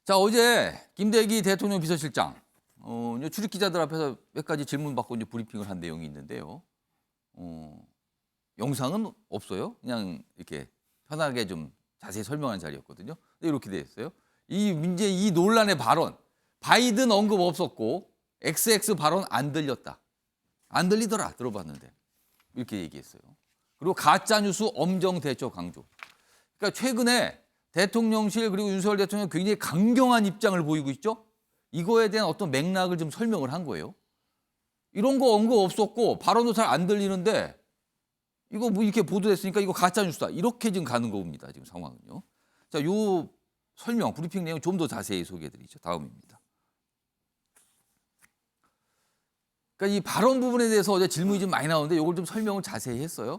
자, 어제 김대기 대통령 비서실장 이제 출입 기자들 앞에서 몇 가지 질문 받고 이제 브리핑을 한 내용이 있는데요. 영상은 없어요. 그냥 이렇게 편하게 좀 자세히 설명한 자리였거든요. 근데 이렇게 돼 있어요. 이 문제, 이 논란의 발언, 바이든 언급 없었고 XX 발언 안 들렸다. 안 들리더라. 들어봤는데 이렇게 얘기했어요. 그리고 가짜 뉴스 엄정 대처 강조. 그러니까 최근에 대통령실 그리고 윤석열 대통령 굉장히 강경한 입장을 보이고 있죠. 이거에 대한 어떤 맥락을 좀 설명을 한 거예요. 이런 거 언급 없었고 발언도 잘 안 들리는데 이거 뭐 이렇게 보도됐으니까 이거 가짜 뉴스다. 이렇게 지금 가는 겁니다. 지금 상황은요. 자, 요 설명, 브리핑 내용 좀 더 자세히 소개해드리죠. 다음입니다. 그러니까 이 발언 부분에 대해서 어제 질문이 좀 많이 나오는데 이걸 좀 설명을 자세히 했어요.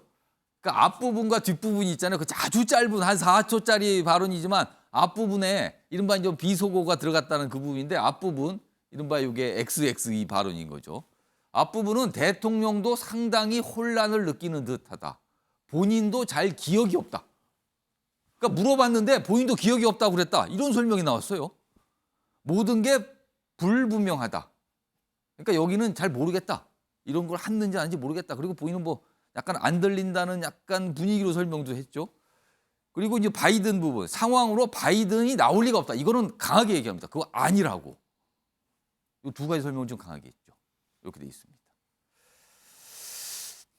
그러니까 앞부분과 뒷부분이 있잖아요. 그 아주 짧은 한 4초짜리 발언이지만 앞부분에 이른바 이제 비속어가 들어갔다는 그 부분인데 앞부분, 이른바 이게 XX 발언인 거죠. 앞부분은 대통령도 상당히 혼란을 느끼는 듯하다. 본인도 잘 기억이 없다. 그러니까 물어봤는데 본인도 기억이 없다고 그랬다. 이런 설명이 나왔어요. 모든 게 불분명하다. 그러니까 여기는 잘 모르겠다. 이런 걸 했는지 아닌지 모르겠다. 그리고 본인은 뭐 약간 안 들린다는 약간 분위기로 설명도 했죠. 그리고 이제 바이든 부분, 상황으로 바이든이 나올 리가 없다. 이거는 강하게 얘기합니다. 그거 아니라고. 이 두 가지 설명을 좀 강하게 했죠. 이렇게 돼 있습니다.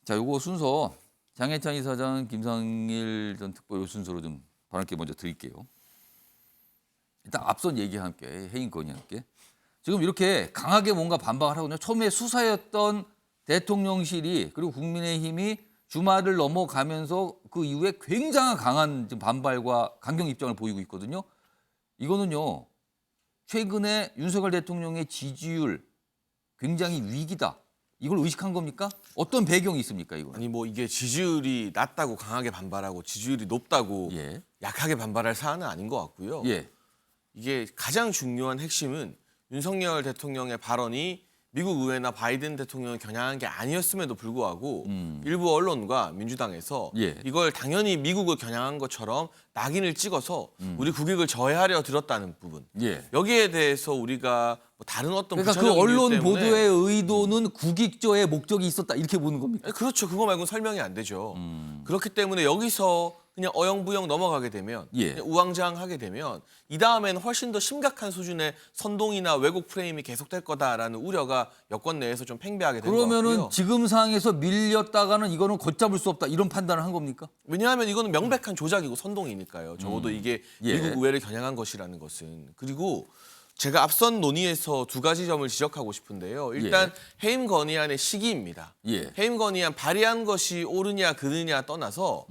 자, 요거 순서 장해찬 이사장, 김상일 전 특보의 순서로 좀 발언께 먼저 드릴게요. 일단 앞선 얘기와 함께, 해임 건의와 함께. 지금 이렇게 강하게 뭔가 반박을 하거든요. 처음에 수사였던 대통령실이 그리고 국민의힘이 주말을 넘어가면서 그 이후에 굉장히 강한 지금 반발과 강경 입장을 보이고 있거든요. 이거는요. 최근에 윤석열 대통령의 지지율 굉장히 위기다. 이걸 의식한 겁니까? 어떤 배경이 있습니까, 이거? 아니 뭐 이게 지지율이 낮다고 강하게 반발하고 지지율이 높다고 예. 약하게 반발할 사안은 아닌 것 같고요. 예. 이게 가장 중요한 핵심은 윤석열 대통령의 발언이 미국 의회나 바이든 대통령을 겨냥한 게 아니었음에도 불구하고 일부 언론과 민주당에서 예. 이걸 당연히 미국을 겨냥한 것처럼 낙인을 찍어서 우리 국익을 저해하려 들었다는 부분. 예. 여기에 대해서 우리가 뭐 다른 어떤 그러니까 그 부차적 이유 언론 때문에 보도의 의도는 국익조의 목적이 있었다. 이렇게 보는 겁니까? 그렇죠. 그거 말고는 설명이 안 되죠. 그렇기 때문에 여기서 그냥 어영부영 넘어가게 되면 예. 그냥 우왕좌왕하게 되면 이 다음에는 훨씬 더 심각한 수준의 선동이나 왜곡 프레임이 계속될 거다라는 우려가 여권 내에서 좀 팽배하게 된 것 그러면은 같고요. 지금 상황에서 밀렸다가는 이거는 걷잡을 수 없다. 이런 판단을 한 겁니까? 왜냐하면 이거는 명백한 조작이고 선동이니까요. 적어도 이게 예. 미국 의회를 겨냥한 것이라는 것은. 그리고 제가 앞선 논의에서 두 가지 점을 지적하고 싶은데요. 일단 해임 건의안의 시기입니다. 예. 해임 건의안 발의한 것이 옳으냐 그르냐 떠나서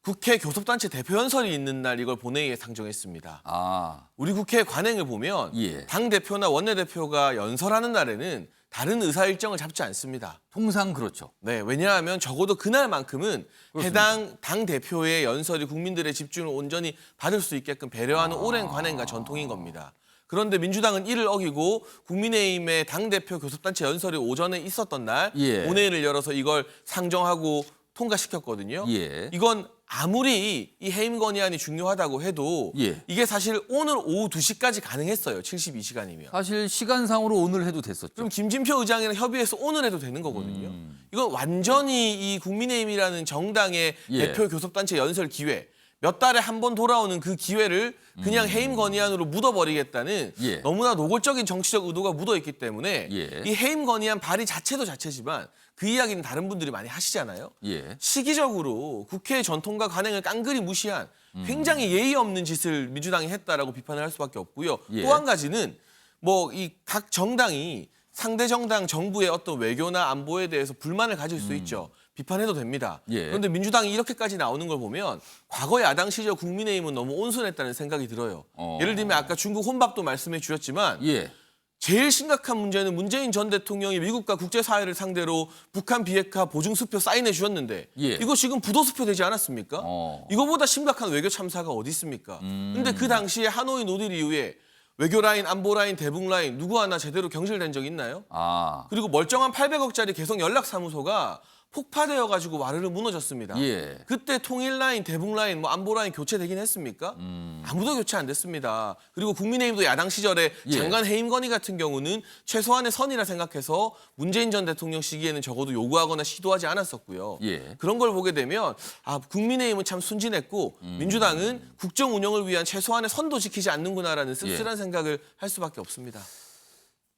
국회 교섭단체 대표연설이 있는 날 이걸 본회의에 상정했습니다. 아, 우리 국회 관행을 보면 예. 당대표나 원내대표가 연설하는 날에는 다른 의사 일정을 잡지 않습니다. 통상 그렇죠. 네, 왜냐하면 적어도 그날만큼은 그렇습니다. 해당 당대표의 연설이 국민들의 집중을 온전히 받을 수 있게끔 배려하는 오랜 관행과 전통인 겁니다. 그런데 민주당은 이를 어기고 국민의힘의 당대표 교섭단체 연설이 오전에 있었던 날 예. 본회의를 열어서 이걸 상정하고 통과시켰거든요. 예. 이건 아무리 이 해임 건의안이 중요하다고 해도 예. 이게 사실 오늘 오후 2시까지 가능했어요. 72시간이면. 사실 시간상으로 오늘 해도 됐었죠. 그럼 김진표 의장이랑 협의해서 오늘 해도 되는 거거든요. 이건 완전히 이 국민의힘이라는 정당의 예. 대표 교섭단체 연설 기회, 몇 달에 한 번 돌아오는 그 기회를 그냥 해임 건의안으로 묻어버리겠다는 예. 너무나 노골적인 정치적 의도가 묻어있기 때문에 예. 이 해임 건의안 발의 자체도 자체지만 그 이야기는 다른 분들이 많이 하시잖아요. 예. 시기적으로 국회의 전통과 관행을 깡그리 무시한 굉장히 예의 없는 짓을 민주당이 했다라고 비판을 할 수밖에 없고요. 예. 또 한 가지는 뭐 이 각 정당이 상대 정당 정부의 어떤 외교나 안보에 대해서 불만을 가질 수 있죠. 비판해도 됩니다. 예. 그런데 민주당이 이렇게까지 나오는 걸 보면 과거 야당 시절 국민의힘은 너무 온순했다는 생각이 들어요. 예를 들면 아까 중국 혼밥도 말씀해 주셨지만 예. 제일 심각한 문제는 문재인 전 대통령이 미국과 국제사회를 상대로 북한 비핵화 보증수표 사인해 주셨는데 예. 이거 지금 부도수표 되지 않았습니까? 이거보다 심각한 외교 참사가 어디 있습니까? 근데 그 당시에 하노이 노딜 이후에 외교 라인, 안보 라인, 대북 라인 누구 하나 제대로 경실된 적 있나요? 아. 그리고 멀쩡한 800억짜리 개성 연락사무소가 폭파되어 가지고 와르르 무너졌습니다. 예. 그때 통일 라인, 대북 라인, 뭐 안보 라인 교체되긴 했습니까? 아무도 교체 안 됐습니다. 그리고 국민의힘도 야당 시절에 예. 장관 해임 건의 같은 경우는 최소한의 선이라 생각해서 문재인 전 대통령 시기에는 적어도 요구하거나 시도하지 않았었고요. 예. 그런 걸 보게 되면 국민의힘은 참 순진했고 민주당은 국정 운영을 위한 최소한의 선도 지키지 않는구나라는 씁쓸한 생각을 할 수밖에 없습니다.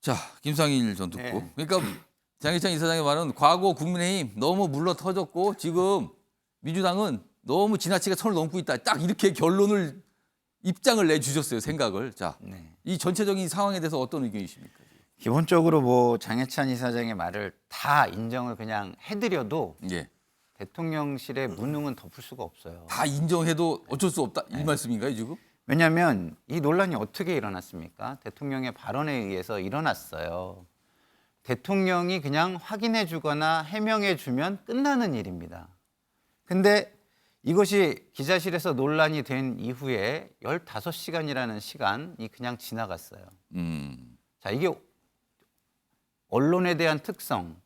자, 김상일 전 듣고. 네. 그러니까 장희찬 이사장의 말은 과거 국민의힘 너무 물러 터졌고 지금 민주당은 너무 지나치게 선을 넘고 있다. 딱 이렇게 결론을 입장을 내주셨어요. 생각을. 자, 네. 이 전체적인 상황에 대해서 어떤 의견이십니까? 기본적으로 뭐 장해찬 이사장의 말을 다 인정을 그냥 해드려도 예. 대통령실의 무능은 덮을 수가 없어요. 다 인정해도 어쩔 수 없다. 이 말씀인가요, 지금? 왜냐하면 이 논란이 어떻게 일어났습니까? 대통령의 발언에 의해서 일어났어요. 대통령이 그냥 확인해 주거나 해명해 주면 끝나는 일입니다. 근데 이것이 기자실에서 논란이 된 이후에 15시간이라는 시간이 그냥 지나갔어요. 자, 이게 언론에 대한 특성,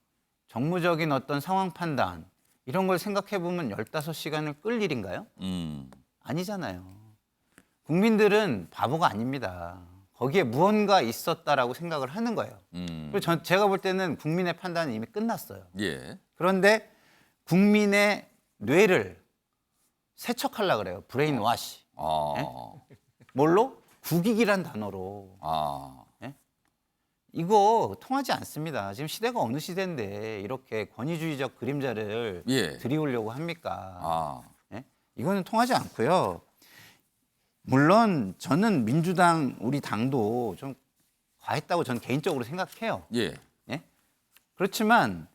정무적인 어떤 상황 판단 이런 걸 생각해 보면 15시간을 끌 일인가요? 아니잖아요. 국민들은 바보가 아닙니다. 거기에 무언가 있었다라고 생각을 하는 거예요. 그리고 제가 볼 때는 국민의 판단은 이미 끝났어요. 예. 그런데 국민의 뇌를 세척하려고 그래요. 브레인 와시. 아. 뭘로? 국익이란 단어로. 아. 이거 통하지 않습니다. 지금 시대가 어느 시대인데 이렇게 권위주의적 그림자를 예. 들이우려고 합니까? 아. 예? 이거는 통하지 않고요. 물론 저는 민주당 우리 당도 좀 과했다고 저는 개인적으로 생각해요. 예. 예? 그렇지만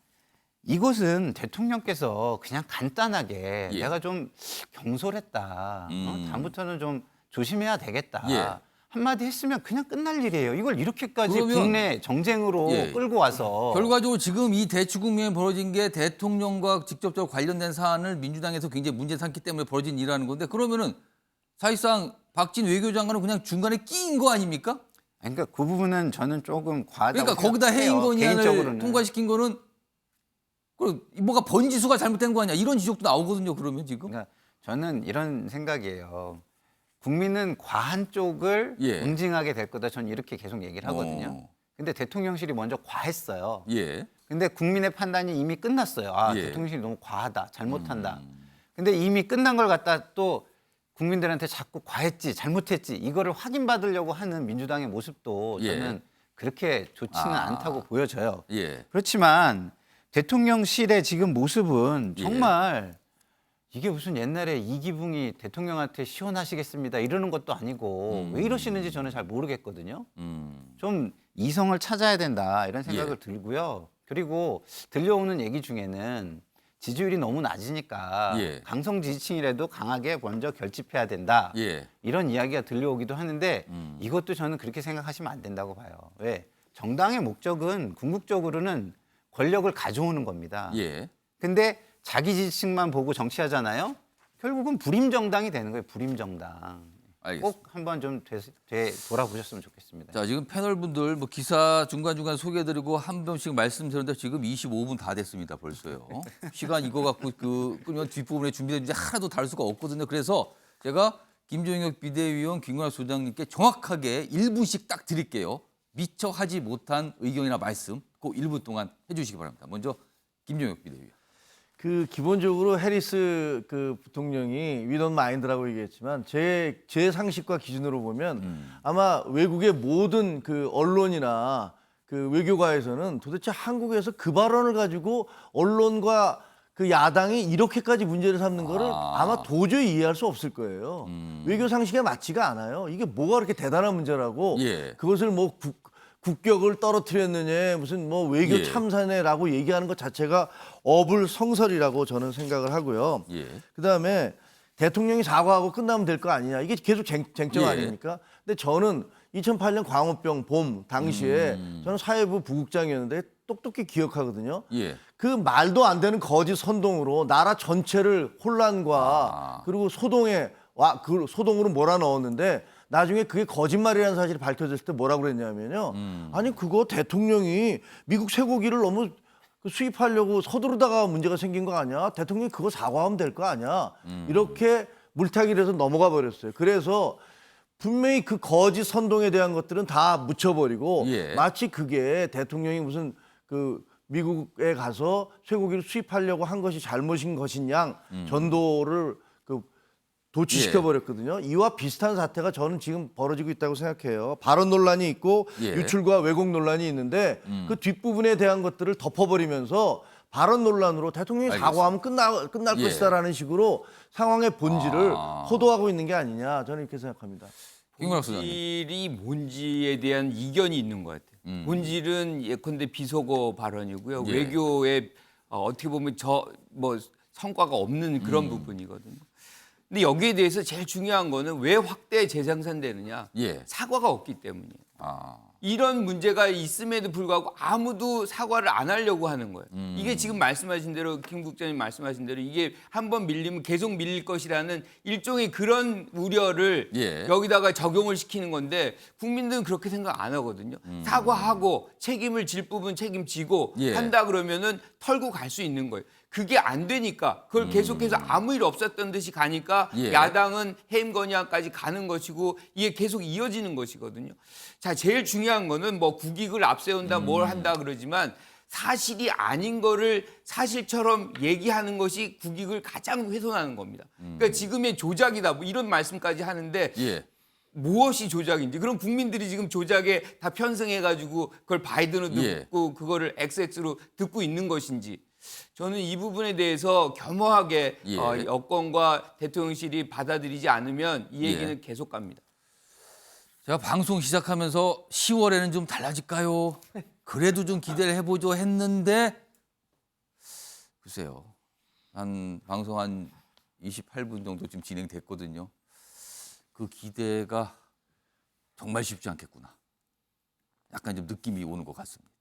이것은 대통령께서 그냥 간단하게 예. 내가 좀 경솔했다. 다음부터는 좀 조심해야 되겠다. 예. 한마디 했으면 그냥 끝날 일이에요. 이걸 이렇게까지 그러면- 국내 정쟁으로 예. 끌고 와서 결과적으로 지금 이 대치 국면이 벌어진 게 대통령과 직접적으로 관련된 사안을 민주당에서 굉장히 문제 삼기 때문에 벌어진 일이라는 건데 그러면은 사실상 박진 외교장관은 그냥 중간에 끼인 거 아닙니까? 그러니까 그 부분은 저는 조금 과하다고 그러니까 거기다 생각해요. 해임 건의안을 개인적으로는. 통과시킨 거는 그 뭐가 번지수가 잘못된 거 아니야? 이런 지적도 나오거든요. 그러면 지금. 그러니까 저는 이런 생각이에요. 국민은 과한 쪽을 예. 응징하게 될 거다. 저는 이렇게 계속 얘기를 하거든요. 어. 근데 대통령실이 먼저 과했어요. 예. 근데 국민의 판단이 이미 끝났어요. 예. 대통령실이 너무 과하다. 잘못한다. 근데 이미 끝난 걸 갖다 또 국민들한테 자꾸 과했지, 잘못했지 이거를 확인받으려고 하는 민주당의 모습도 예. 저는 그렇게 좋지는 아. 않다고 보여져요. 예. 그렇지만 대통령실의 지금 모습은 예. 정말 이게 무슨 옛날에 이기붕이 대통령한테 시원하시겠습니다 이러는 것도 아니고 왜 이러시는지 저는 잘 모르겠거든요. 좀 이성을 찾아야 된다 이런 생각을 예. 들고요. 그리고 들려오는 얘기 중에는 지지율이 너무 낮으니까 예. 강성 지지층이라도 강하게 먼저 결집해야 된다. 예. 이런 이야기가 들려오기도 하는데 이것도 저는 그렇게 생각하시면 안 된다고 봐요. 왜? 정당의 목적은 궁극적으로는 권력을 가져오는 겁니다. 예. 근데 자기 지지층만 보고 정치하잖아요. 결국은 불임 정당이 되는 거예요. 불임 정당. 알겠습니다. 꼭 한번 좀 돌아보셨으면 좋겠습니다. 자, 지금 패널분들 뭐 기사 중간중간 소개해드리고 한 번씩 말씀드렸는데 지금 25분 다 됐습니다. 벌써요. 시간 이거 갖고 끄면 뒷부분에 준비된 주제 하나도 다룰 수가 없거든요. 그래서 제가 김종혁 비대위원 김구나 소장님께 정확하게 1분씩 딱 드릴게요. 미처 하지 못한 의견이나 말씀 그 1분 동안 해주시기 바랍니다. 먼저 김종혁 비대위원. 그 기본적으로 해리스 그 부통령이 위던 마인드라고 얘기했지만 제 상식과 기준으로 보면 아마 외국의 모든 그 언론이나 그 외교가에서는 도대체 한국에서 그 발언을 가지고 언론과 그 야당이 이렇게까지 문제를 삼는 거를 아마 도저히 이해할 수 없을 거예요. 외교 상식에 맞지가 않아요. 이게 뭐가 그렇게 대단한 문제라고 예. 그것을 뭐 국격을 떨어뜨렸느냐 무슨 뭐 외교 예. 참사네라고 얘기하는 것 자체가 어불성설이라고 저는 생각을 하고요. 예. 그다음에 대통령이 사과하고 끝나면 될 거 아니냐 이게 계속 쟁점 예. 아닙니까? 근데 저는 2008년 광우병 봄 당시에 저는 사회부 부국장이었는데 똑똑히 기억하거든요. 예. 그 말도 안 되는 거짓 선동으로 나라 전체를 혼란과 그리고 그 소동으로 몰아넣었는데 나중에 그게 거짓말이라는 사실이 밝혀졌을 때 뭐라고 그랬냐면요. 아니 그거 대통령이 미국 쇠고기를 너무 그 수입하려고 서두르다가 문제가 생긴 거 아니야? 대통령이 그거 사과하면 될 거 아니야? 이렇게 물타기를 해서 넘어가 버렸어요. 그래서 분명히 그 거짓 선동에 대한 것들은 다 묻혀버리고 예. 마치 그게 대통령이 무슨 그 미국에 가서 쇠고기를 수입하려고 한 것이 잘못인 것인 양 전도를 그 도취시켜 버렸거든요. 이와 비슷한 사태가 저는 지금 벌어지고 있다고 생각해요. 발언 논란이 있고 예. 유출과 왜곡 논란이 있는데 그 뒷부분에 대한 것들을 덮어버리면서 발언 논란으로 대통령이 알겠습니다. 사과하면 끝날 예. 것이다라는 식으로 상황의 본질을 호도하고 있는 게 아니냐 저는 이렇게 생각합니다. 김건학 소장님. 본질이 뭔지에 대한 이견이 있는 것 같아요. 본질은 예컨대 비속어 발언이고요. 예. 외교에 어떻게 보면 뭐 성과가 없는 그런 부분이거든요. 근데 여기에 대해서 제일 중요한 거는 왜 확대 재생산되느냐? 예. 사과가 없기 때문이에요. 아. 이런 문제가 있음에도 불구하고 아무도 사과를 안 하려고 하는 거예요. 이게 지금 말씀하신 대로 김 국장님 말씀하신 대로 이게 한번 밀리면 계속 밀릴 것이라는 일종의 그런 우려를 예. 여기다가 적용을 시키는 건데 국민들은 그렇게 생각 안 하거든요. 사과하고 책임을 질 부분 책임지고 예. 한다 그러면은 털고 갈 수 있는 거예요. 그게 안 되니까 그걸 계속해서 아무 일 없었던 듯이 가니까 예. 야당은 해임 건의안까지 가는 것이고 이게 계속 이어지는 것이거든요. 자, 제일 중요한 거는 뭐 국익을 앞세운다 뭘 한다 그러지만 사실이 아닌 거를 사실처럼 얘기하는 것이 국익을 가장 훼손하는 겁니다. 그러니까 지금의 조작이다 뭐 이런 말씀까지 하는데 예. 무엇이 조작인지 그럼 국민들이 지금 조작에 다 편승해가지고 그걸 바이든으로 예. 듣고 그거를 XX로 듣고 있는 것인지 저는 이 부분에 대해서 겸허하게 예. 여권과 대통령실이 받아들이지 않으면 이 얘기는 예. 계속 갑니다. 제가 방송 시작하면서 10월에는 좀 달라질까요? 그래도 좀 기대를 해보죠 했는데 글쎄요. 방송 한 28분 정도 좀 진행됐거든요. 그 기대가 정말 쉽지 않겠구나. 약간 좀 느낌이 오는 것 같습니다.